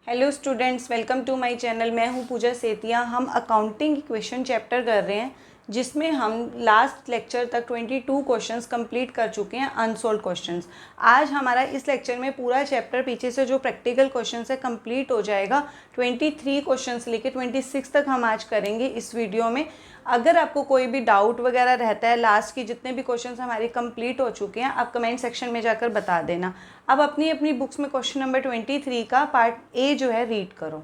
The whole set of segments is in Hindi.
Hello students, welcome to my channel. मैं हूं पूजा सेतिया। हम अकाउंटिंग क्वेश्चन चैप्टर कर रहे हैं जिसमें हम लास्ट लेक्चर तक 22 क्वेश्चंस कंप्लीट कर चुके हैं, अनसोल्व्ड क्वेश्चंस। आज हमारा इस लेक्चर में पूरा चैप्टर पीछे से जो प्रैक्टिकल क्वेश्चंस है कंप्लीट हो जाएगा। 23 क्वेश्चंस लेके 26 तक हम आज करेंगे इस वीडियो में। अगर आपको कोई भी डाउट वगैरह रहता है, लास्ट की जितने भी क्वेश्चंस हमारे कंप्लीट हो चुके हैं, आप कमेंट सेक्शन में जाकर बता देना। अब अपनी अपनी बुक्स में क्वेश्चन नंबर 23 का पार्ट ए जो है रीड करो।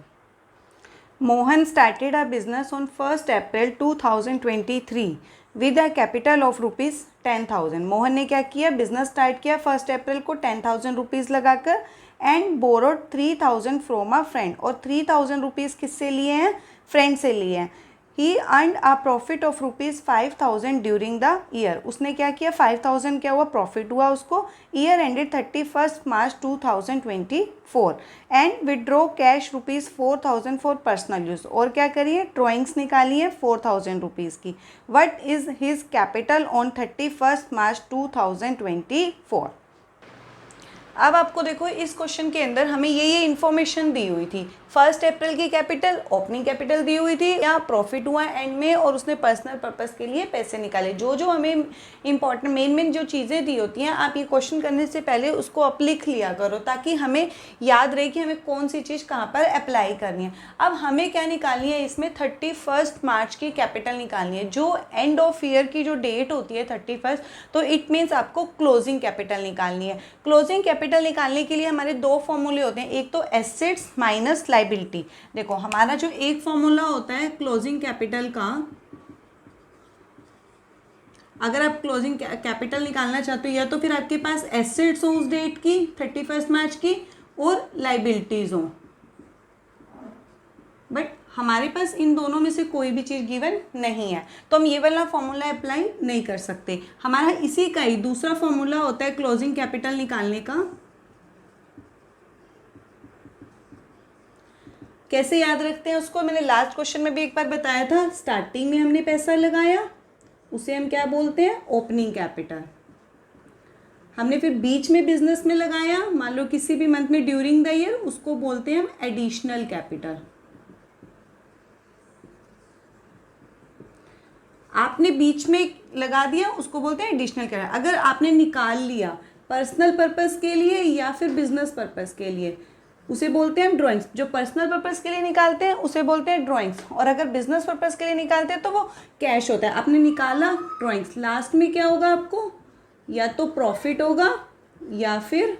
Mohan started a business on 1 April 2023 with a capital of ₹10,000। Mohan ने क्या किया, बिजनेस स्टार्ट किया 1 अप्रैल को 10,000 रुपीज़ लगाकर and borrowed 3,000 from a friend. और 3,000 रुपीज़ किससे लिए हैं, फ्रेंड से लिए हैं। He earned a profit of ₹5,000 during the year. उसने क्या किया, 5,000 क्या हुआ, प्रॉफिट हुआ उसको। Year ended 31 March 2024 and withdraw cash ₹4,000 for personal use. और क्या करिए, ड्रॉइंग्स निकाली है 4,000 रुपीज़ की। What is his capital on 31 March 2024। अब आपको देखो, इस क्वेश्चन के अंदर हमें ये इन्फॉर्मेशन दी हुई थी। 1 अप्रैल की कैपिटल, ओपनिंग कैपिटल दी हुई थी, या प्रॉफिट हुआ एंड में, और उसने पर्सनल पर्पस के लिए पैसे निकाले। जो जो हमें इंपॉर्टेंट मेन जो चीज़ें दी होती हैं, आप ये क्वेश्चन करने से पहले उसको आप लिख लिया करो ताकि हमें याद रहे कि हमें कौन सी चीज़ कहाँ पर अप्लाई करनी है। अब हमें क्या निकालनी है, इसमें 31 मार्च की कैपिटल निकालनी है। जो एंड ऑफ ईयर की जो डेट होती है 31, तो इट मीन्स आपको क्लोजिंग कैपिटल निकालनी है। क्लोजिंग कैपिटल निकालने के लिए हमारे दो फॉर्मूले होते हैं, एक तो एसेट्स माइनस लायबिलिटी। देखो, हमारा जो एक फॉर्मूला होता है क्लोजिंग कैपिटल का, अगर आप क्लोजिंग कैपिटल निकालना चाहते हो या तो फिर आपके पास एसेट्स हो उस डेट की 31 मार्च की और लायबिलिटीज हो, बट हमारे पास इन दोनों में से कोई भी चीज़ गिवन नहीं है, तो हम ये वाला फॉर्मूला अप्लाई नहीं कर सकते। हमारा इसी का ही दूसरा फॉर्मूला होता है क्लोजिंग कैपिटल निकालने का। कैसे याद रखते हैं उसको, मैंने लास्ट क्वेश्चन में भी एक बार बताया था। स्टार्टिंग में हमने पैसा लगाया, उसे हम क्या बोलते हैं, ओपनिंग कैपिटल। हमने फिर बीच में बिजनेस में लगाया, मान लो किसी भी मंथ में ड्यूरिंग द ईयर, उसको बोलते हैं हम एडिशनल कैपिटल। आपने बीच में लगा दिया, उसको बोलते हैं एडिशनल कैपिटल। अगर आपने निकाल लिया पर्सनल पर्पस के लिए या फिर बिजनेस पर्पस के लिए, उसे बोलते हैं हम ड्राइंग्स। जो पर्सनल पर्पस के लिए निकालते हैं उसे बोलते हैं ड्राइंग्स, और अगर बिजनेस पर्पस के लिए निकालते हैं तो वो कैश होता है। आपने निकाला ड्राइंग्स, लास्ट में क्या होगा, आपको या तो प्रॉफिट होगा या फिर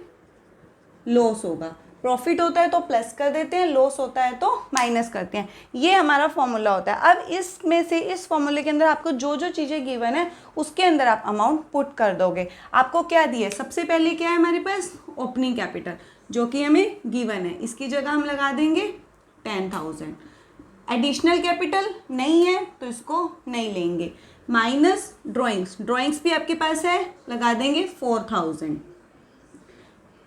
लॉस होगा। प्रॉफिट होता है तो प्लस कर देते हैं, लॉस होता है तो माइनस करते हैं। ये हमारा फॉर्मूला होता है। अब इसमें से इस फॉर्मूले के अंदर आपको जो जो चीज़ें गिवन है उसके अंदर आप अमाउंट पुट कर दोगे। आपको क्या दिए, सबसे पहले क्या है हमारे पास, ओपनिंग कैपिटल जो कि हमें गिवन है, इसकी जगह हम लगा देंगे 10,000। एडिशनल कैपिटल नहीं है तो इसको नहीं लेंगे, माइनस ड्राइंग्स, ड्राइंग्स भी आपके पास है, लगा देंगे 4,000।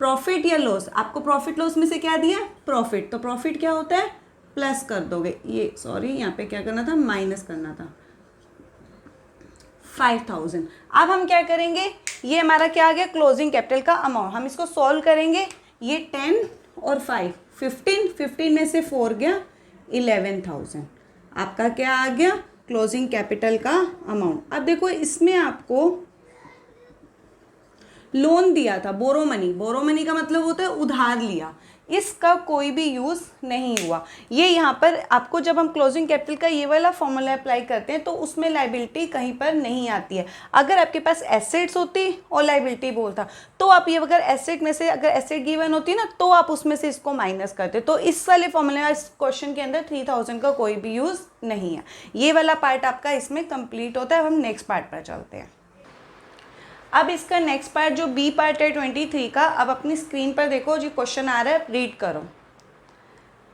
प्रॉफिट या लॉस, आपको प्रॉफिट लॉस में से क्या दिया, प्रॉफिट, तो प्रॉफिट क्या होता है, प्लस कर दोगे। ये सॉरी, यहाँ पे क्या करना था, माइनस करना था, 5,000। अब हम क्या करेंगे, ये हमारा क्या आ गया, क्लोजिंग कैपिटल का अमाउंट। हम इसको सॉल्व करेंगे। ये 10 और 5 15 में से 4 गया 11,000। आपका क्या आ गया, क्लोजिंग कैपिटल का अमाउंट। अब देखो, इसमें आपको लोन दिया था, बोरो मनी। बोरो मनी का मतलब होता है उधार लिया, इसका कोई भी यूज़ नहीं हुआ। ये यहाँ पर आपको, जब हम क्लोजिंग कैपिटल का ये वाला फॉर्मूला अप्लाई करते हैं तो उसमें लायबिलिटी कहीं पर नहीं आती है। अगर आपके पास एसेट्स होती और लायबिलिटी बोलता तो आप ये, अगर एसेट में से अगर एसेट गिवन होती ना तो आप उसमें से इसको माइनस करते। तो इस वाले फॉर्मूले, इस क्वेश्चन के अंदर 3,000 का कोई भी यूज़ नहीं है। ये वाला पार्ट आपका इसमें कंप्लीट होता है। अब हम नेक्स्ट पार्ट पर चलते हैं। अब इसका नेक्स्ट पार्ट जो बी पार्ट है 23 का, अब अपनी स्क्रीन पर देखो, जो क्वेश्चन आ रहा है रीड करो।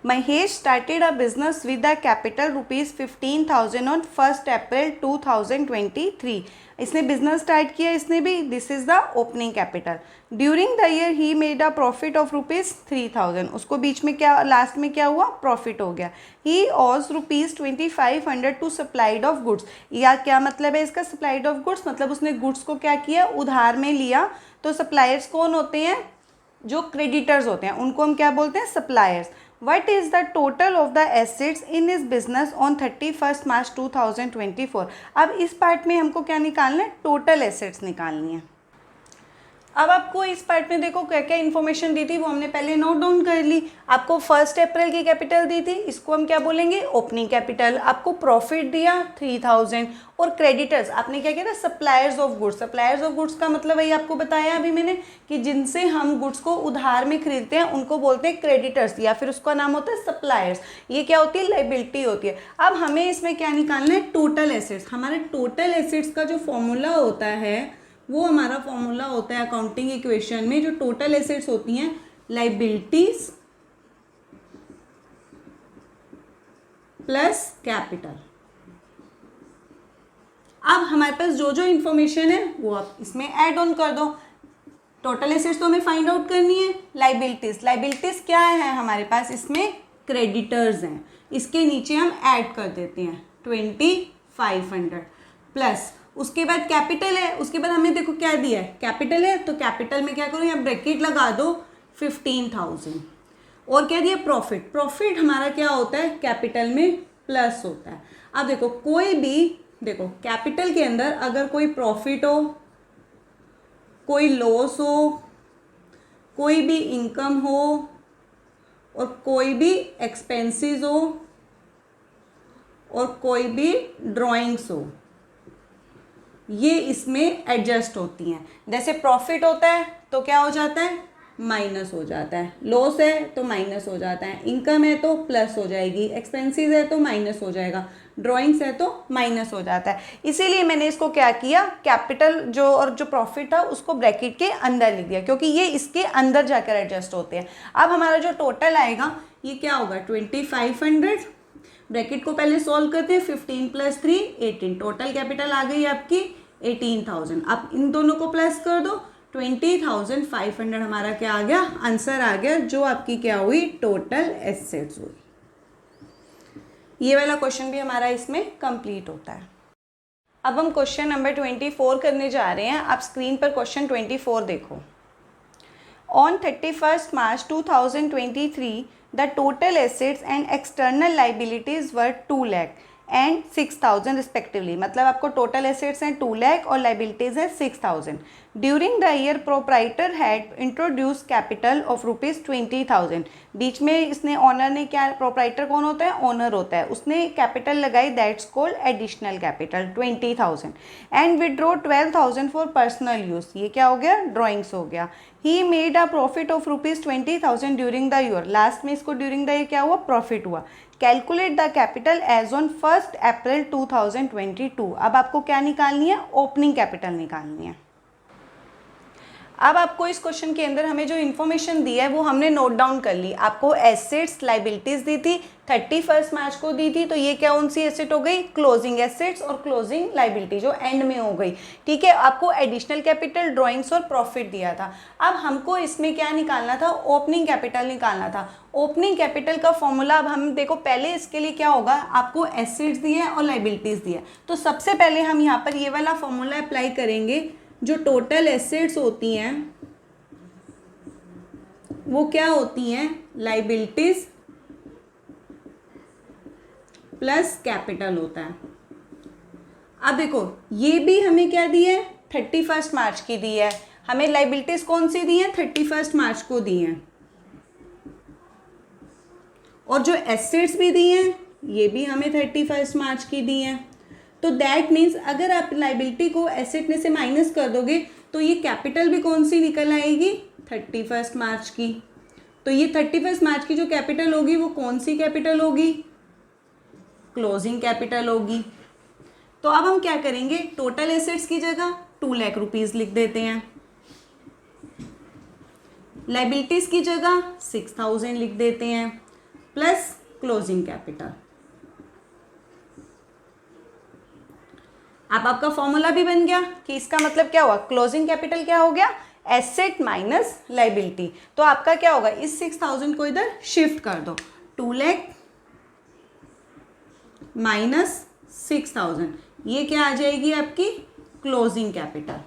Mahesh started a business with a capital ₹15,000 on 1 अप्रैल 2023। इसने बिजनेस स्टार्ट किया, इसने भी, this is the opening capital. During the year he made a profit of ₹3,000। उसको बीच में क्या, लास्ट में क्या हुआ, प्रॉफिट हो गया। ही ऑज ₹2,500 टू सप्लाइड ऑफ गुड्स। या क्या मतलब है इसका, सप्लाइड ऑफ गुड्स मतलब उसने गुड्स को क्या किया, उधार में लिया। तो सप्लायर्स कौन होते हैं, जो क्रेडिटर्स होते हैं उनको हम क्या बोलते हैं, suppliers. What is the total of the assets in इस बिजनेस ऑन 31 मार्च 2024। अब इस पार्ट में हमको क्या निकालना है, टोटल एसेट्स निकालनी है। अब आपको इस पार्ट में देखो क्या क्या इन्फॉर्मेशन दी थी वो हमने पहले नोट डाउन कर ली। आपको 1 अप्रैल की कैपिटल दी थी, इसको हम क्या बोलेंगे, ओपनिंग कैपिटल। आपको प्रॉफिट दिया 3000 और क्रेडिटर्स आपने क्या किया था, suppliers of goods. Suppliers of goods का मतलब वही आपको बताया अभी मैंने कि जिनसे हम गुड्स को उधार में खरीदते हैं उनको बोलते हैं क्रेडिटर्स, या फिर उसका नाम होता है सप्लायर्स। ये क्या होती है, लाइबिलिटी होती है। अब हमें इसमें क्या निकालना है, टोटल एसेट्स। हमारे टोटल एसेट्स का जो फॉर्मूला होता है वो हमारा फॉर्मूला होता है अकाउंटिंग इक्वेशन में, जो टोटल एसेट्स होती हैं लाइबिलिटीज प्लस कैपिटल। अब हमारे पास जो जो इंफॉर्मेशन है वो आप इसमें ऐड ऑन कर दो। टोटल एसेट्स तो हमें फाइंड आउट करनी है। लाइबिलिटीज क्या है हमारे पास, इसमें क्रेडिटर्स हैं, इसके नीचे हम ऐड कर देते हैं 2500 प्लस उसके बाद कैपिटल है। उसके बाद हमें देखो क्या दिया है, कैपिटल है, तो कैपिटल में क्या करो, यहाँ ब्रैकेट लगा दो 15000 और क्या दिया, प्रॉफिट। प्रॉफिट हमारा क्या होता है, कैपिटल में प्लस होता है। अब देखो कोई भी, देखो कैपिटल के अंदर अगर कोई प्रॉफिट हो, कोई लॉस हो, कोई भी इनकम हो और कोई भी एक्सपेंसेस हो और कोई भी ड्राइंग्स हो, ये इसमें एडजस्ट होती हैं। जैसे प्रॉफिट होता है तो क्या हो जाता है, माइनस हो जाता है। लॉस है तो माइनस हो जाता है। इनकम है तो प्लस हो जाएगी। एक्सपेंसेस है तो माइनस हो जाएगा। ड्राइंग्स है तो माइनस हो जाता है। इसीलिए मैंने इसको क्या किया, कैपिटल जो और जो प्रॉफिट था उसको ब्रैकेट के अंदर लिख दिया, क्योंकि ये इसके अंदर जाकर एडजस्ट होते हैं। अब हमारा जो टोटल आएगा ये क्या होगा, 2500। ब्रैकेट को पहले सॉल्व करते हैं, 15 + 3 18। टोटल कैपिटल आ गई आपकी 18000। अब इन दोनों को प्लस कर दो, 20500 हमारा क्या आ गया, आंसर आ गया, जो आपकी क्या हुई, टोटल एसेट्स हुई। ये वाला क्वेश्चन भी हमारा इसमें कंप्लीट होता है। अब हम क्वेश्चन नंबर 24 करने जा रहे हैं। आप स्क्रीन पर क्वेश्चन 24 देखो। On 31st March 2023, the total assets and external liabilities were 2 lakh and 6000 respectively। मतलब आपको टोटल एसेट्स हैं 2 लाख और लाइबिलिटीज है 6000। During the year proprietor had introduce capital of ₹20,000। बीच में इसने ऑनर ने क्या, प्रोप्राइटर कौन होता है, ओनर होता है, उसने कैपिटल लगाई, that's called additional capital 20,000 and withdraw 12,000 for personal use. ये क्या हो गया, ड्राइंग्स हो गया। He made a profit of ₹20,000 during the year. Last में इसको ड्यूरिंग द ईयर क्या हुआ, प्रॉफिट हुआ। Calculate the capital as on 1 April 2022। अब आपको क्या निकालनी है, ओपनिंग कैपिटल निकालनी है। अब आपको इस क्वेश्चन के अंदर हमें जो इन्फॉर्मेशन दी है वो हमने नोट डाउन कर ली। आपको एसेट्स लाइबिलिटीज दी थी, 31 मार्च को दी थी, तो ये क्या कौन सी एसेट हो गई, क्लोजिंग एसेट्स और क्लोजिंग लाइबिलिटी जो एंड में हो गई। ठीक है, आपको एडिशनल कैपिटल, ड्राइंग्स और प्रॉफिट दिया था। अब हमको इसमें क्या निकालना था, ओपनिंग कैपिटल निकालना था। ओपनिंग कैपिटल का फॉर्मूला अब हम देखो, पहले इसके लिए क्या होगा, आपको एसेट्स दी है और लाइबिलिटीज दी है, तो सबसे पहले हम यहाँ पर ये वाला फॉर्मूला अप्लाई करेंगे। जो टोटल एसेट्स होती हैं वो क्या होती हैं, लाइबिलिटीज प्लस कैपिटल होता है। अब देखो ये भी हमें क्या दी है, 31 मार्च की दी है। हमें लाइबिलिटीज कौन सी दी है, 31 मार्च को दी है। और जो एसेट्स भी दी हैं ये भी हमें 31 मार्च की दी हैं। तो दैट मीन्स अगर आप लाइबिलिटी को एसेट में से माइनस कर दोगे तो ये कैपिटल भी कौन सी निकल आएगी, 31 मार्च की। तो ये 31 मार्च की जो कैपिटल होगी वो कौन सी कैपिटल होगी, क्लोजिंग कैपिटल होगी। तो अब हम क्या करेंगे, टोटल एसेट्स की जगह 2 लाख रुपीज लिख देते हैं, लाइबिलिटीज की जगह 6000 लिख देते हैं, प्लस क्लोजिंग कैपिटल। अब आपका फॉर्मूला भी बन गया कि इसका मतलब क्या हुआ, क्लोजिंग कैपिटल क्या हो गया, एसेट माइनस लाइबिलिटी। तो आपका क्या होगा, इस 6000 को इधर शिफ्ट कर दो, 2 लाख माइनस 6000, ये क्या आ जाएगी आपकी क्लोजिंग कैपिटल।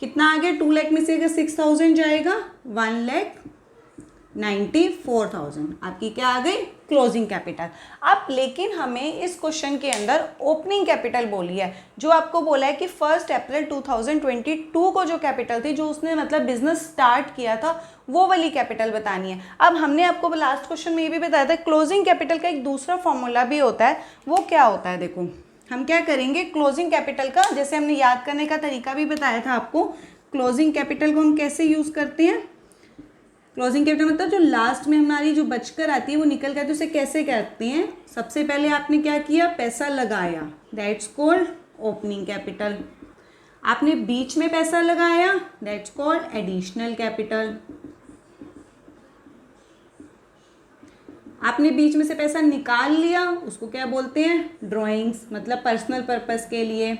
कितना आ गया, 2 लाख में से अगर 6,000 जाएगा 1,94,000 आपकी क्या आ गई, क्लोजिंग कैपिटल। अब लेकिन हमें इस क्वेश्चन के अंदर ओपनिंग कैपिटल बोली है, जो आपको बोला है कि 1 अप्रैल 2022 को जो कैपिटल थी, जो उसने मतलब बिजनेस स्टार्ट किया था, वो वाली कैपिटल बतानी है। अब हमने आपको लास्ट क्वेश्चन में ये भी बताया था क्लोजिंग कैपिटल का एक दूसरा फॉर्मूला भी होता है, वो क्या होता है, देखो हम क्या करेंगे, क्लोजिंग कैपिटल का जैसे हमने याद करने का तरीका भी बताया था आपको, क्लोजिंग कैपिटल को हम कैसे यूज करते हैं, क्लोजिंग कैपिटल मतलब जो लास्ट में हमारी जो बचकर आती है वो निकल कर, तो उसे कैसे करते हैं, सबसे पहले आपने क्या किया, पैसा लगाया, दैट्स कॉल्ड ओपनिंग कैपिटल। आपने बीच में पैसा लगाया, दैट्स कॉल्ड एडिशनल कैपिटल। आपने बीच में से पैसा निकाल लिया, उसको क्या बोलते हैं, ड्रॉइंग्स, मतलब पर्सनल पर्पस के लिए।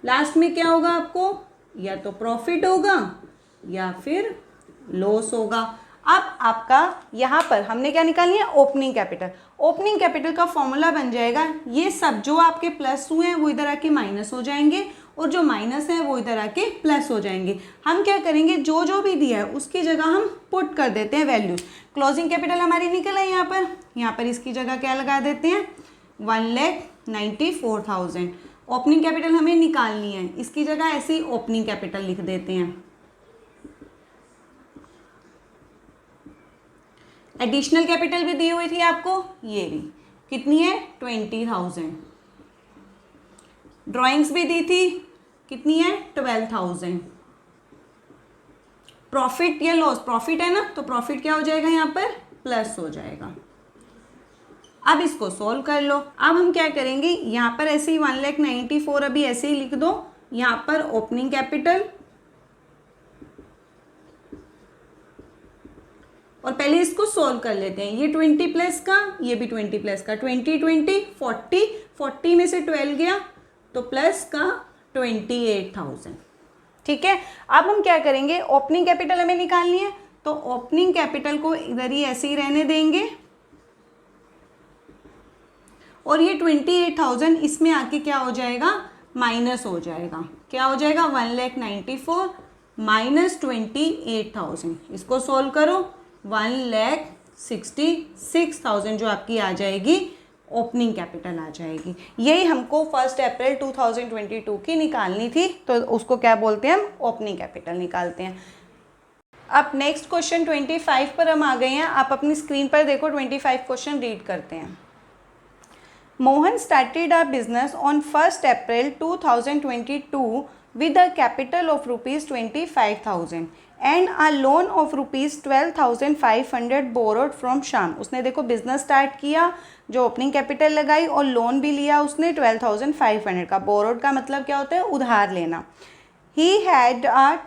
लास्ट में क्या होगा आपको, या तो प्रॉफिट होगा या फिर लॉस होगा। अब आपका यहाँ पर हमने क्या निकालनी है, ओपनिंग कैपिटल। ओपनिंग कैपिटल का फॉर्मूला बन जाएगा, ये सब जो आपके प्लस हुए हैं वो इधर आके माइनस हो जाएंगे, और जो माइनस है वो इधर आके प्लस हो जाएंगे। हम क्या करेंगे, जो जो भी दिया है उसकी जगह हम पुट कर देते हैं वैल्यूज। क्लोजिंग कैपिटल हमारी निकल है यहाँ पर इसकी जगह क्या लगा देते हैं, 1,94,000। ओपनिंग कैपिटल हमें निकालनी है, इसकी जगह ऐसे ही ओपनिंग कैपिटल लिख देते हैं। एडिशनल कैपिटल भी दी हुई थी आपको, ये भी कितनी है, 20,000। ड्राइंग्स भी दी थी, कितनी है, 12,000। प्रॉफिट या लॉस, प्रॉफिट है ना, तो प्रॉफिट क्या हो जाएगा, यहाँ पर प्लस हो जाएगा। अब इसको सॉल्व कर लो। अब हम क्या करेंगे, यहाँ पर ऐसे ही 1,94,000 अभी ऐसे ही लिख दो, यहाँ पर ओपनिंग कैपिटल, और पहले इसको सॉल्व कर लेते हैं। ये 20 प्लस का, ये भी 20 प्लस का, 20 20 40, 40 में से 12 गया तो प्लस का 28,000। ठीक है, अब हम क्या करेंगे, ओपनिंग कैपिटल हमें निकालनी है, तो ओपनिंग कैपिटल को इधर ही ऐसे ही रहने देंगे, और ये 28,000 इसमें आके क्या हो जाएगा, माइनस हो जाएगा। क्या हो जाएगा, 1,94,000 माइनस 28,000। इसको सॉल्व करो, 1,66,000 जो आपकी आ जाएगी, ओपनिंग कैपिटल आ जाएगी। यही हमको 1 अप्रैल 2022 की निकालनी थी, तो उसको क्या बोलते हैं, हम ओपनिंग कैपिटल निकालते हैं। अब नेक्स्ट क्वेश्चन 25 पर हम आ गए हैं। आप अपनी स्क्रीन पर देखो, 25 क्वेश्चन रीड करते हैं। Mohan started a business on 1 April 2022 with a capital of rupees 25,000 and a loan of rupees 12,500 borrowed from Shyam। उसने देखो बिजनेस स्टार्ट किया, जो ओपनिंग कैपिटल लगाई और लोन भी लिया उसने 12,500 का। बोरोड का मतलब क्या होता है, उधार लेना। He had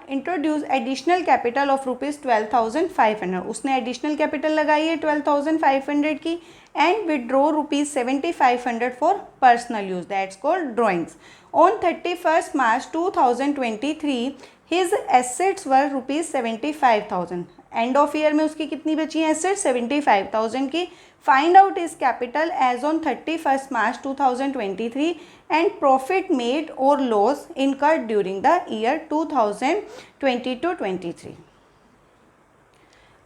introduced additional capital of rupees 12,500। उसने एडिशनल कैपिटल लगाई है 12,500 की, and withdraw rupees 7,500 for personal use, that's called drawings। On 31st March 2023 his assets were rupees 75,000। End of year में उसकी कितनी बची है एसेट, 75,000 की। Find out is capital as on 31st March 2023 and profit made और loss incurred during the year 2022-23।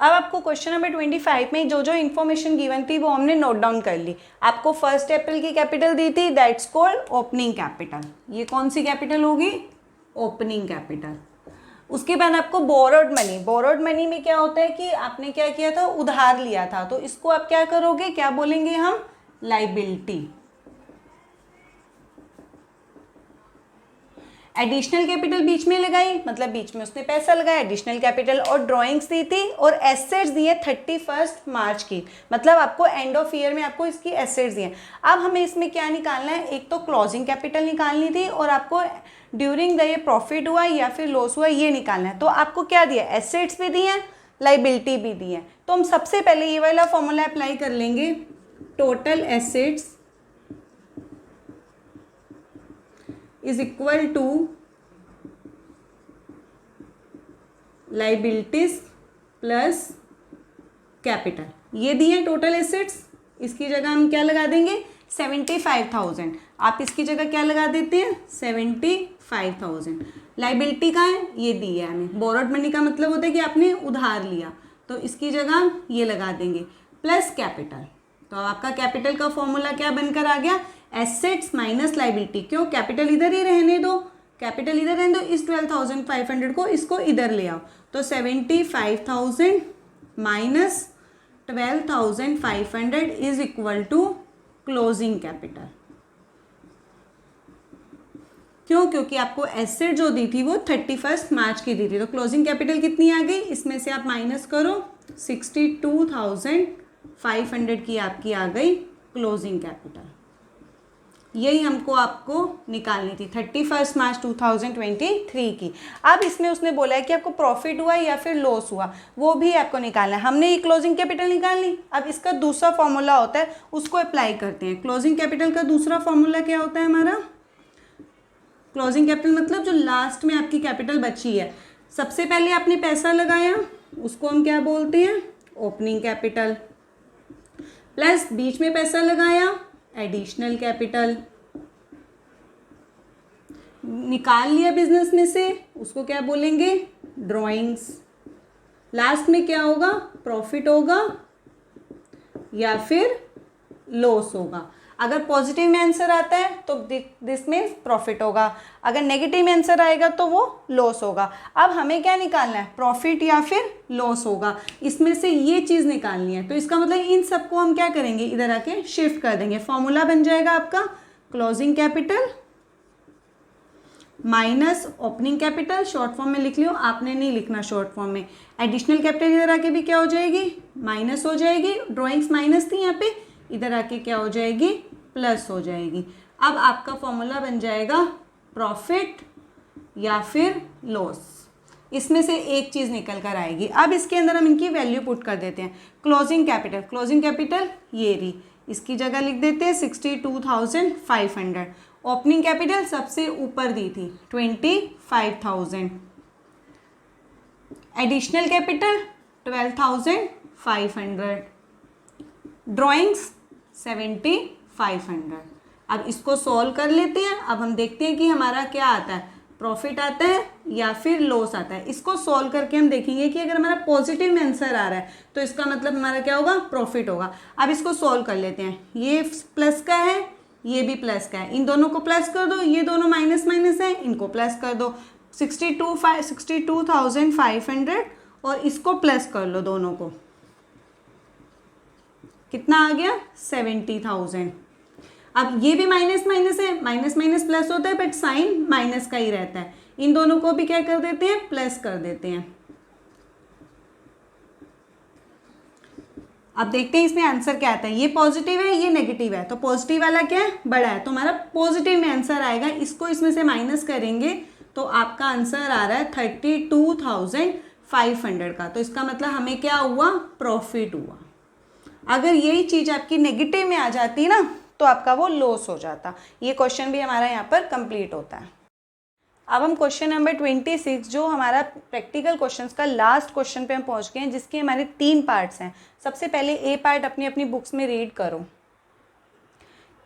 अब आपको क्वेश्चन नंबर 25 में जो जो इन्फॉर्मेशन गिवन थी वो हमने नोट डाउन कर ली। आपको 1 अप्रैल की कैपिटल दी थी, दैट्स कॉल्ड ओपनिंग कैपिटल। ये कौन सी कैपिटल होगी, ओपनिंग कैपिटल। उसके बाद आपको बोरोड मनी। बोरोड मनी में क्या होता है कि आपने क्या किया था, उधार लिया था, तो इसको आप क्या करोगे, क्या बोलेंगे हम, लाइबिलिटी। एडिशनल कैपिटल बीच में लगाई, मतलब बीच में उसने पैसा लगाया, एडिशनल कैपिटल, और ड्राइंग्स दी थी और एसेट्स दिए 31 मार्च की, मतलब आपको एंड ऑफ ईयर में आपको इसकी एसेट्स दिए। अब हमें इसमें क्या निकालना है, एक तो क्लोजिंग कैपिटल निकालनी थी और आपको ड्यूरिंग द ये प्रॉफिट हुआ या फिर लॉस हुआ ये निकालना है। तो आपको क्या दिया, एसेट्स भी दी हैं, लाइबिलिटी भी दी है। तो हम सबसे पहले ये वाला फॉर्मूला अप्लाई कर लेंगे, total assets is equal to liabilities plus capital. ये दिए टोटल एसेट्स, इसकी जगह हम क्या लगा देंगे, 75,000। आप इसकी जगह क्या लगा देते हैं, 75,000। लाइबिलिटी कहाँ है, ये दी है हमें। बोरोड मनी का मतलब होता है कि आपने उधार लिया, तो इसकी जगह ये लगा देंगे प्लस कैपिटल। तो आपका कैपिटल का फॉर्मूला क्या बनकर आ गया, एसेट्स माइनस लाइबिलिटी। क्यों, कैपिटल इधर ही रहने दो, कैपिटल इधर रहने दो, इस 12,500 को इसको इधर ले आओ। तो 75,000 minus 12,500 is equal to closing capital. क्यों, क्योंकि आपको एसेट जो दी थी वो 31 मार्च की दी थी, तो क्लोजिंग कैपिटल कितनी आ गई, इसमें से आप माइनस करो, 62,500 की आपकी आ गई क्लोजिंग कैपिटल। यही हमको आपको निकालनी थी 31 मार्च 2023 की। अब इसमें उसने बोला है कि आपको प्रॉफिट हुआ या फिर लॉस हुआ, वो भी आपको निकालना है। हमने ये क्लोजिंग कैपिटल निकाल ली, अब इसका दूसरा फॉर्मूला होता है, उसको अप्लाई करते हैं। क्लोजिंग कैपिटल का दूसरा फॉर्मूला क्या होता है हमारा, क्लोजिंग कैपिटल मतलब जो लास्ट में आपकी कैपिटल बची है, सबसे पहले आपने पैसा लगाया, उसको हम क्या बोलते हैं, ओपनिंग कैपिटल, प्लस बीच में पैसा लगाया, एडिशनल कैपिटल, निकाल लिया बिजनेस में से, उसको क्या बोलेंगे, ड्रॉइंग्स। लास्ट में क्या होगा, प्रॉफिट होगा या फिर लॉस होगा। अगर पॉजिटिव में आंसर आता है तो दिस मीन्स प्रॉफिट होगा, अगर नेगेटिव में आंसर आएगा तो वो लॉस होगा। अब हमें क्या निकालना है, प्रॉफिट या फिर लॉस होगा, इसमें से ये चीज़ निकालनी है। तो इसका मतलब इन सबको हम क्या करेंगे, इधर आके शिफ्ट कर देंगे। फॉर्मूला बन जाएगा आपका closing capital minus opening capital, short form में लिख लियो, आपने नहीं लिखना शॉर्ट फॉर्म में। एडिशनल कैपिटल इधर आके भी क्या हो जाएगी, माइनस हो जाएगी, ड्रॉइंग्स माइनस थी यहाँ पे, इधर आके क्या हो जाएगी, प्लस हो जाएगी। अब आपका फॉर्मूला बन जाएगा प्रॉफिट या फिर लॉस, इसमें से एक चीज़ निकल कर आएगी। अब इसके अंदर हम इनकी वैल्यू पुट कर देते हैं। क्लोजिंग कैपिटल, क्लोजिंग कैपिटल ये रही, इसकी जगह लिख देते हैं 62,500। ओपनिंग कैपिटल सबसे ऊपर दी थी 25,000, एडिशनल कैपिटल 12,500, ड्रॉइंग्स 7,500। अब इसको सॉल्व कर लेते हैं। अब हम देखते हैं कि हमारा क्या आता है, प्रॉफिट आता है या फिर लॉस आता है। इसको सॉल्व करके हम देखेंगे कि अगर हमारा पॉजिटिव में आंसर आ रहा है तो इसका मतलब हमारा क्या होगा, प्रॉफिट होगा। अब इसको सॉल्व कर लेते हैं। ये प्लस का है, ये भी प्लस का है, इन दोनों को प्लस कर दो, ये दोनों माइनस माइनस है, इनको प्लस कर दो। 62,500 और इसको प्लस कर लो दोनों को, कितना आ गया, 70,000। अब ये भी माइनस माइनस है, माइनस माइनस प्लस होता है बट साइन माइनस का ही रहता है। इन दोनों को भी क्या कर देते हैं, प्लस कर देते हैं। अब देखते हैं इसमें आंसर क्या आता है। ये पॉजिटिव है, ये नेगेटिव है, तो पॉजिटिव वाला क्या है, बड़ा है, तो हमारा पॉजिटिव में आंसर आएगा। इसको इसमें से माइनस करेंगे तो आपका आंसर आ रहा है 32,500 का। तो इसका मतलब हमें क्या हुआ, प्रॉफिट हुआ। अगर यही चीज़ आपकी नेगेटिव में आ जाती ना तो आपका वो लॉस हो जाता। ये क्वेश्चन भी हमारा यहाँ पर कंप्लीट होता है। अब हम क्वेश्चन नंबर 26 जो हमारा प्रैक्टिकल क्वेश्चंस का लास्ट क्वेश्चन पे हम पहुँच गए हैं, जिसके हमारे 3 पार्ट्स हैं। सबसे पहले ए पार्ट अपनी अपनी बुक्स में रीड करो।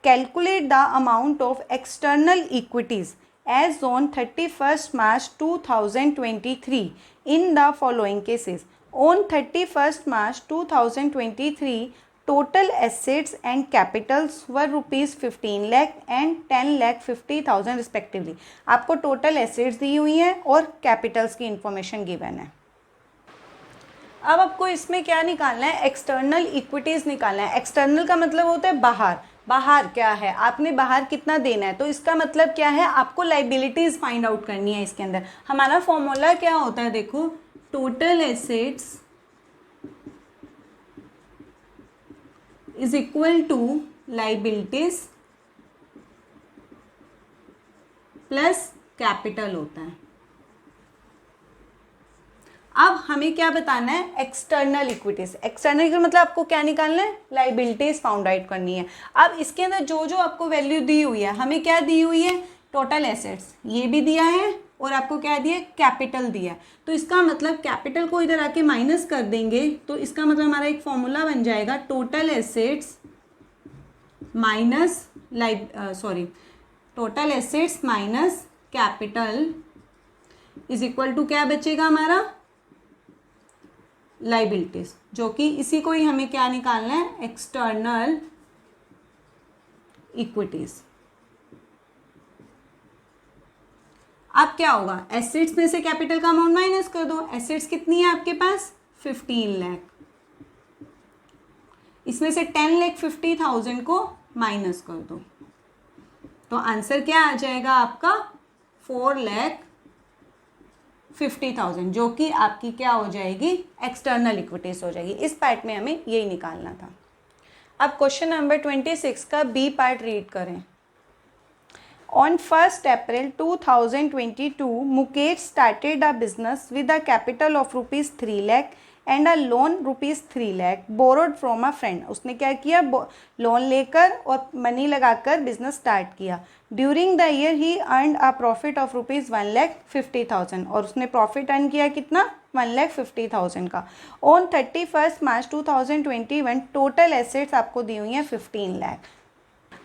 Calculate the amount of external equities as on 31 March 2023 in the following cases. On 31st March 2023, total assets and capitals were rupees 15 lakh and 10,50,000 respectively. आपको टोटल एसेट्स दी हुई हैं और कैपिटल्स की इंफॉर्मेशन गिवन है। अब आपको इसमें क्या निकालना है, एक्सटर्नल इक्विटीज़ निकालना है। एक्सटर्नल का मतलब होता है बाहर। बाहर क्या है, आपने बाहर कितना देना है, तो इसका मतलब क्या है, आपको लाइबिलिटीज़ फाइंड आउट करनी है। इसके अंदर हमारा फॉर्मूला क्या होता है, देखो, total assets is equal to liabilities plus capital होता है। अब हमें क्या बताना है, एक्सटर्नल इक्विटीज। एक्सटर्नल का मतलब आपको क्या निकालना है, लाइबिलिटीज फाउंड आउट करनी है। अब इसके अंदर जो जो आपको वैल्यू दी हुई है, हमें क्या दी हुई है, टोटल एसेट्स ये भी दिया है और आपको क्या दिया, कैपिटल दिया है। तो इसका मतलब कैपिटल को इधर आके माइनस कर देंगे तो इसका मतलब हमारा एक फॉर्मूला बन जाएगा, total assets minus total assets minus capital is equal to क्या बचेगा हमारा, लाइबिलिटीज, जो कि इसी को ही हमें क्या निकालना है, एक्सटर्नल इक्विटीज। अब क्या होगा, एसेट्स में से कैपिटल का अमाउंट माइनस कर दो। एसेट्स कितनी है आपके पास, 15 लाख, इसमें से 10,50,000 को माइनस कर दो, तो आंसर क्या आ जाएगा आपका, 4,50,000, जो कि आपकी क्या हो जाएगी, एक्सटर्नल इक्विटीज हो जाएगी। इस पार्ट में हमें यही निकालना था। अब क्वेश्चन नंबर 26 का बी पार्ट रीड करें। On 1st April 2022, Mukesh started a business with a capital of rupees 3 lakh and a loan rupees 3 lakh borrowed from a friend. उसने क्या किया, लोन लेकर और मनी लगाकर बिजनेस स्टार्ट किया। During the year he earn a profit of rupees 1,50,000 और उसने प्रॉफिट अर्न किया कितना, 1,50,000 का। ऑन 31 मार्च 2021 टोटल एसेट्स आपको दी हुई हैं 15 लाख।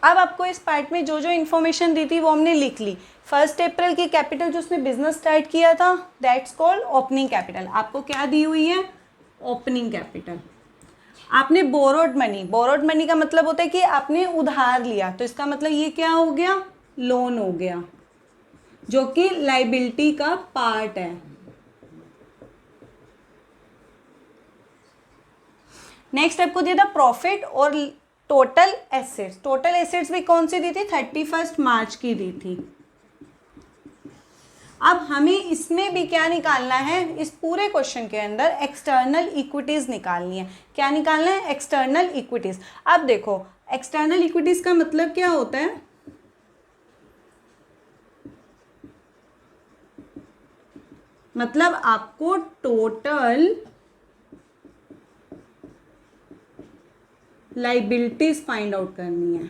अब आपको इस पार्ट में जो जो इन्फॉर्मेशन दी थी वो हमने लिख ली। 1 अप्रैल की कैपिटल जो उसने बिजनेस स्टार्ट किया था, दैट्स कॉल्ड ओपनिंग कैपिटल। आपको क्या दी हुई है, ओपनिंग कैपिटल। आपने बोरोड मनी का मतलब होता है कि आपने उधार लिया, तो इसका मतलब ये क्या हो गया, लोन हो गया, जो कि लाइबिलिटी का पार्ट है। नेक्स्ट आपको दिया था प्रॉफिट और टोटल एसेट्स भी कौन सी दी थी, 31 मार्च की दी थी। अब हमें इसमें भी क्या निकालना है, इस पूरे क्वेश्चन के अंदर एक्सटर्नल इक्विटीज निकालनी है। क्या निकालना है, एक्सटर्नल इक्विटीज। अब देखो एक्सटर्नल इक्विटीज का मतलब क्या होता है, मतलब आपको टोटल लाइबिलिटीज फाइंड आउट करनी है।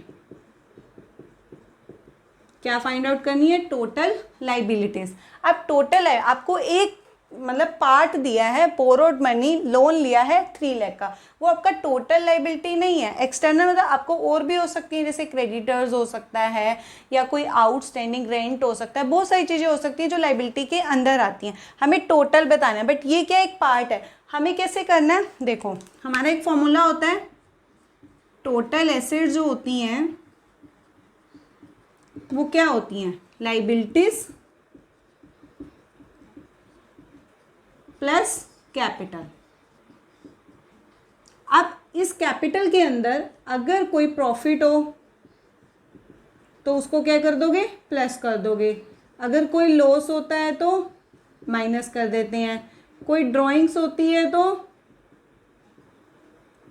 क्या फाइंड आउट करनी है, टोटल लाइबिलिटीज। अब टोटल है, आपको एक मतलब पार्ट दिया है, बोरोड मनी लोन लिया है 3 लाख का, वो आपका टोटल लाइबिलिटी नहीं है। एक्सटर्नल मतलब आपको और भी हो सकती है, जैसे क्रेडिटर्स हो सकता है या कोई आउटस्टैंडिंग रेंट हो सकता है, बहुत सारी चीज़ें हो सकती हैं जो लाइबिलिटी के अंदर आती हैं। हमें टोटल बताना है, बट ये क्या एक पार्ट है। हमें कैसे करना है, देखो हमारा एक फॉर्मूला होता है, टोटल एसेट जो होती हैं वो क्या होती हैं, लाइबिलिटीज प्लस कैपिटल। अब इस कैपिटल के अंदर अगर कोई प्रॉफिट हो तो उसको क्या कर दोगे, प्लस कर दोगे। अगर कोई लॉस होता है तो माइनस कर देते हैं। कोई ड्राइंग्स होती है तो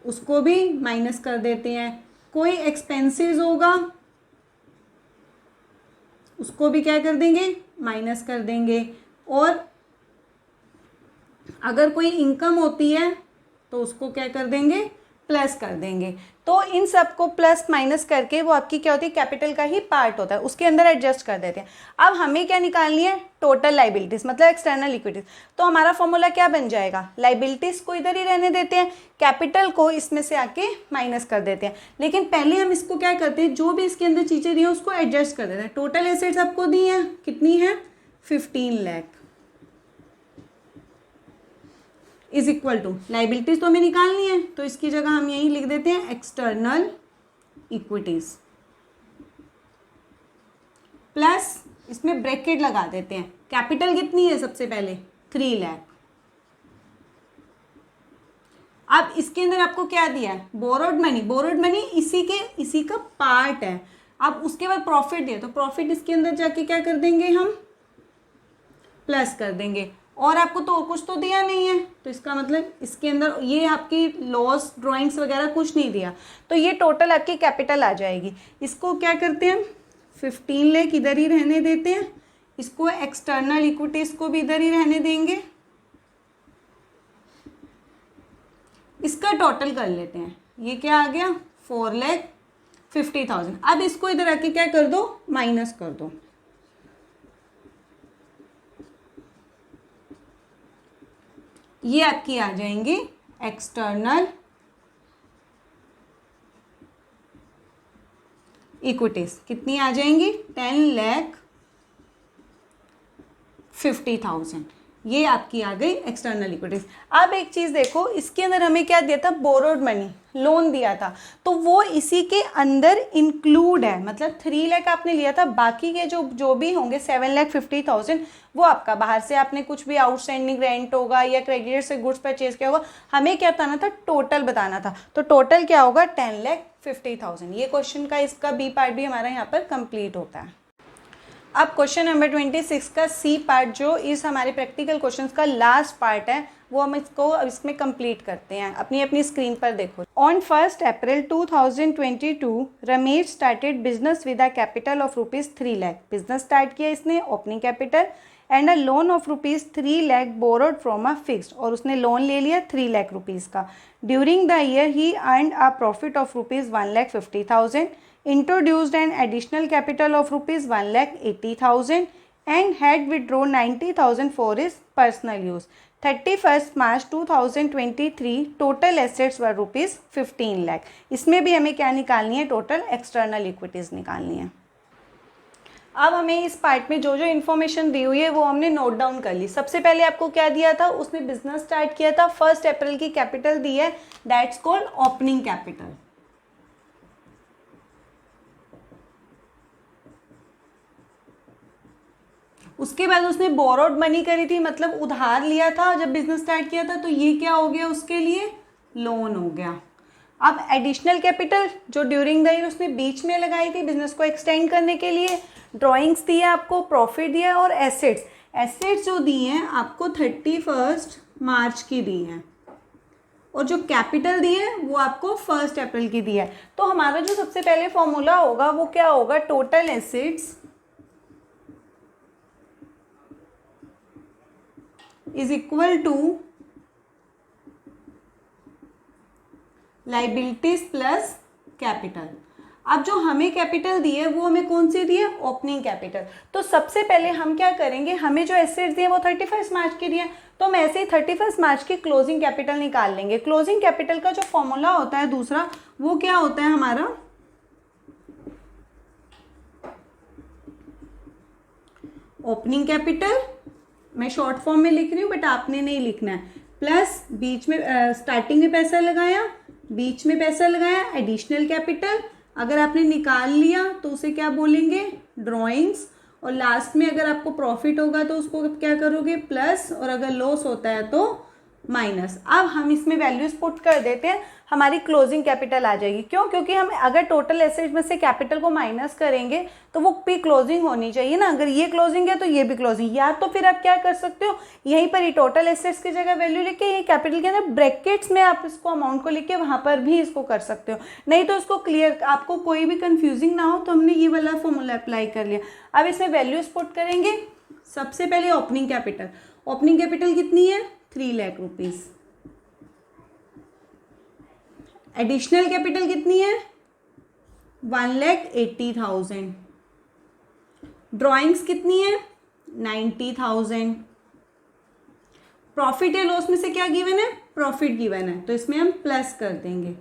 उसको भी माइनस कर देते हैं। कोई एक्सपेंसेस होगा उसको भी क्या कर देंगे, माइनस कर देंगे। और अगर कोई इनकम होती है तो उसको क्या कर देंगे, प्लस कर देंगे। तो इन सबको प्लस माइनस करके वो आपकी क्या होती है, कैपिटल का ही पार्ट होता है, उसके अंदर एडजस्ट कर देते हैं। अब हमें क्या निकालनी है, टोटल लाइबिलिटीज मतलब एक्सटर्नल इक्विटीज। तो हमारा फॉर्मूला क्या बन जाएगा, लाइबिलिटीज को इधर ही रहने देते हैं, कैपिटल को इसमें से आके माइनस कर देते हैं। लेकिन पहले हम इसको क्या करते हैं, जो भी इसके अंदर चीजें दी हैं उसको एडजस्ट कर देते हैं। टोटल एसेट्स आपको दी हैं, कितनी है, 15 lakh is equal to liabilities तो हमें निकालनी है, तो इसकी जगह हम यही लिख देते हैं एक्सटर्नल इक्विटीज प्लस, इसमें ब्रैकेट लगा देते हैं। कैपिटल कितनी है, सबसे पहले 3 लाख। अब इसके अंदर आपको क्या दिया है, बोरोड मनी इसी का पार्ट है। अब उसके बाद प्रॉफिट दिया, तो प्रॉफिट इसके अंदर जाके क्या कर देंगे, हम प्लस कर देंगे। और आपको तो कुछ तो दिया नहीं है, तो इसका मतलब इसके अंदर ये आपकी लॉस ड्राइंग्स वगैरह कुछ नहीं दिया, तो ये टोटल आपकी कैपिटल आ जाएगी। इसको क्या करते हैं, 15 लाख इधर ही रहने देते हैं, इसको एक्सटर्नल इक्विटीज को भी इधर ही रहने देंगे, इसका टोटल कर लेते हैं। ये क्या आ गया, 4,50,000। अब इसको इधर आके क्या कर दो, माइनस कर दो। ये आपकी आ जाएंगी एक्सटर्नल इक्विटीज। कितनी आ जाएंगी, 50,000। ये आपकी आ गई एक्सटर्नल इक्विटीज। अब एक चीज़ देखो, इसके अंदर हमें क्या दिया था, बोरोड मनी, लोन दिया था, तो वो इसी के अंदर इंक्लूड है। मतलब 3 लाख आपने लिया था, बाकी के जो भी होंगे 7,50,000 वो आपका बाहर से आपने कुछ भी आउटस्टैंडिंग रेंट होगा या क्रेडिटर से गुड्स परचेज किया होगा, हमें क्या बताना था, टोटल बताना था। तो टोटल क्या होगा, 10,50,000। ये क्वेश्चन का इसका बी पार्ट भी हमारा यहाँ पर कंप्लीट होता है। अब क्वेश्चन नंबर 26 का सी पार्ट, जो इस हमारे प्रैक्टिकल क्वेश्चंस का लास्ट पार्ट है, वो हम इसमें कंप्लीट करते हैं। अपनी अपनी स्क्रीन पर देखो। On 1 April 2022 Ramesh started business with a capital of ₹3 lakh. Business start किया इसने, opening capital and a loan of ₹3 lakh borrowed from a fixed, और उसने लोन ले लिया 3 लाख रुपीज़ का। During the year he earned a profit of ₹1,50,000, introduced an additional capital of ₹1,80,000 and had withdrawn 90,000 for his personal use. 31st March 2023 total assets were ₹15 lakh। इसमें भी हमें क्या निकालनी है, टोटल एक्सटर्नल इक्विटीज़ निकालनी है। अब हमें इस पार्ट में जो जो इन्फॉर्मेशन दी हुई है वो हमने नोट डाउन कर ली। सबसे पहले आपको क्या दिया था, उसने बिजनेस स्टार्ट किया था, 1 अप्रैल की कैपिटल दी है, दैट्स कॉल्ड ओपनिंग कैपिटल। उसके बाद उसने बोरोड मनी करी थी, मतलब उधार लिया था जब बिजनेस स्टार्ट किया था, तो ये क्या हो गया, उसके लिए लोन हो गया। अब एडिशनल कैपिटल जो ड्यूरिंग द ईयर उसने बीच में लगाई थी बिजनेस को एक्सटेंड करने के लिए, ड्राइंग्स दी है आपको, प्रॉफिट दिया, और एसेट्स जो दी हैं आपको 31 मार्च की दी हैं, और जो कैपिटल दी है वो आपको 1 अप्रैल की दी है। तो हमारा जो सबसे पहले फॉर्मूला होगा वो क्या होगा, total assets is equal to liabilities plus capital. अब जो हमें कैपिटल दी है वो हमें कौन सी दी है, ओपनिंग कैपिटल। तो सबसे पहले हम क्या करेंगे, हमें जो एसेट्स दिए वो 31 मार्च के दिए, तो हम ऐसे ही 31 मार्च की क्लोजिंग कैपिटल निकाल लेंगे। क्लोजिंग कैपिटल का जो फॉर्मूला होता है दूसरा, वो क्या होता है हमारा, ओपनिंग कैपिटल, मैं शॉर्ट फॉर्म में लिख रही हूँ बट आपने नहीं लिखना है, प्लस बीच में स्टार्टिंग में पैसा लगाया, बीच में पैसा लगाया, एडिशनल कैपिटल, अगर आपने निकाल लिया तो उसे क्या बोलेंगे, ड्राइंग्स, और लास्ट में अगर आपको प्रॉफिट होगा तो उसको क्या करोगे, प्लस, और अगर लॉस होता है तो माइनस। अब हम इसमें वैल्यूज पुट कर देते हैं, हमारी क्लोजिंग कैपिटल आ जाएगी। क्यों, क्योंकि हम अगर टोटल एसेट्स में से कैपिटल को माइनस करेंगे तो वो भी क्लोजिंग होनी चाहिए ना, अगर ये क्लोजिंग है तो ये भी क्लोजिंग। या तो फिर आप क्या कर सकते हो, यहीं पर ही टोटल एसेट्स की जगह वैल्यू लिख के, यही कैपिटल के अंदर ब्रैकेट्स में आप इसको अमाउंट को लिख के वहाँ पर भी इसको कर सकते हो। नहीं तो इसको क्लियर, आपको कोई भी कन्फ्यूजिंग ना हो तो हमने ये वाला फॉर्मूला अप्लाई कर लिया। अब इसमें वैल्यूज पुट करेंगे। सबसे पहले ओपनिंग कैपिटल, ओपनिंग कैपिटल कितनी है, 3 लाख रुपीज। एडिशनल कैपिटल कितनी है, 1,80,000। ड्राइंग्स कितनी है, 90,000। प्रॉफिट या लॉस में से क्या गिवन है, प्रॉफिट गिवन है, तो इसमें हम प्लस कर देंगे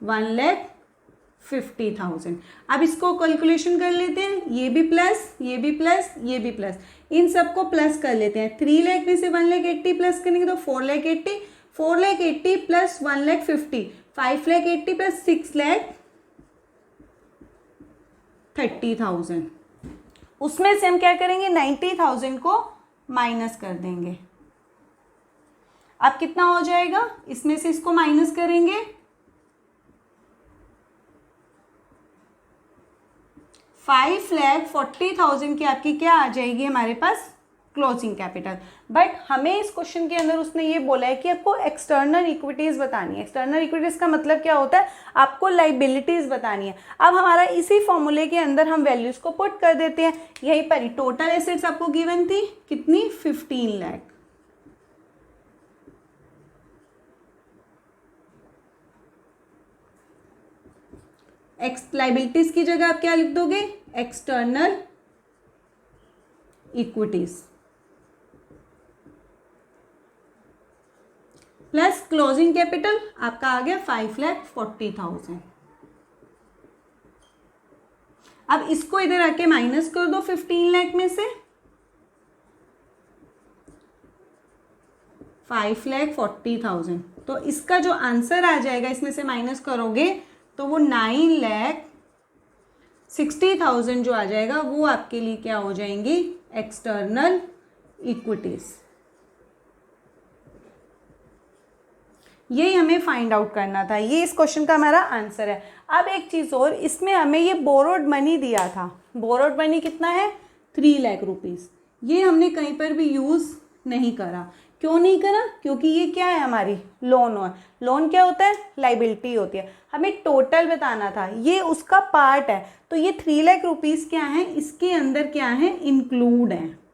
1,50,000। अब इसको कैलकुलेशन कर लेते हैं, ये भी प्लस, ये भी प्लस, ये भी प्लस, इन सबको प्लस कर लेते हैं। 3 लाख में से 1,80,000 प्लस करेंगे तो 4,80,000, 4,80,000 प्लस 1,50,000, 5,80,000 प्लस 6,30,000। उसमें से हम क्या करेंगे, 90,000 को माइनस कर देंगे। अब कितना हो जाएगा, इसमें से इसको माइनस करेंगे, 5,40,000 की आपकी क्या आ जाएगी हमारे पास, क्लोजिंग कैपिटल। बट हमें इस क्वेश्चन के अंदर उसने ये बोला है कि आपको एक्सटर्नल इक्विटीज बतानी है। एक्सटर्नल इक्विटीज का मतलब क्या होता है, आपको लाइबिलिटीज बतानी है। अब हमारा इसी फॉर्मूले के अंदर हम वैल्यूज को पुट कर देते हैं। यहीं पर ही टोटल एसेट्स आपको गिवन थी कितनी, 15 लाख। लाइबिलिटीज की जगह आप क्या लिख दोगे, external equities plus closing capital आपका आ गया 5,40,000। अब इसको इधर आके माइनस कर दो 15 लाख में से, 5,40,000। तो इसका जो आंसर आ जाएगा इसमें से माइनस करोगे तो वो 9,60,000 जो आ जाएगा वो आपके लिए क्या हो जाएंगी, एक्सटर्नल इक्विटीज। ये हमें फाइंड आउट करना था, ये इस क्वेश्चन का हमारा आंसर है। अब एक चीज़ और, इसमें हमें ये बोरोड मनी दिया था, बोरोड मनी कितना है 3 लाख रुपीज़। ये हमने कहीं पर भी यूज़ नहीं करा। क्यों नहीं करा? क्योंकि ये क्या है हमारी लोन है। लोन क्या होता है, लाइबिलिटी होती है। हमें टोटल बताना था, ये उसका पार्ट है। तो ये 3 लाख रुपीज़ क्या है, इसके अंदर क्या है, इंक्लूड है,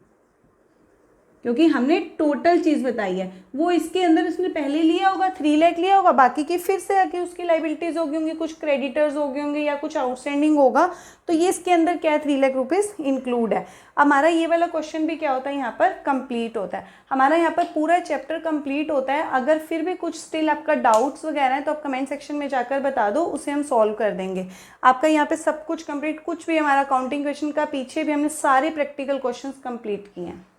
क्योंकि हमने टोटल चीज़ बताई है। वो इसके अंदर उसने पहले लिया होगा 3 लाख लिया होगा, बाकी की फिर से आके उसकी लाइबिलिटीज़ होगी होंगी, कुछ क्रेडिटर्स होंगे होंगे या कुछ आउटस्टैंडिंग होगा। तो ये इसके अंदर क्या है, 3 लाख रुपीज़ इंक्लूड है। हमारा ये वाला क्वेश्चन भी क्या होता है, यहाँ पर कंप्लीट होता है। हमारा यहाँ पर पूरा चैप्टर कंप्लीट होता है। अगर फिर भी कुछ स्टिल आपका डाउट्स वगैरह है तो आप कमेंट सेक्शन में जाकर बता दो, उसे हम सॉल्व कर देंगे। आपका यहाँ पे सब कुछ कंप्लीट, कुछ भी हमारा काउंटिंग क्वेश्चन का पीछे भी हमने सारे प्रैक्टिकल क्वेश्चंस कंप्लीट किए हैं।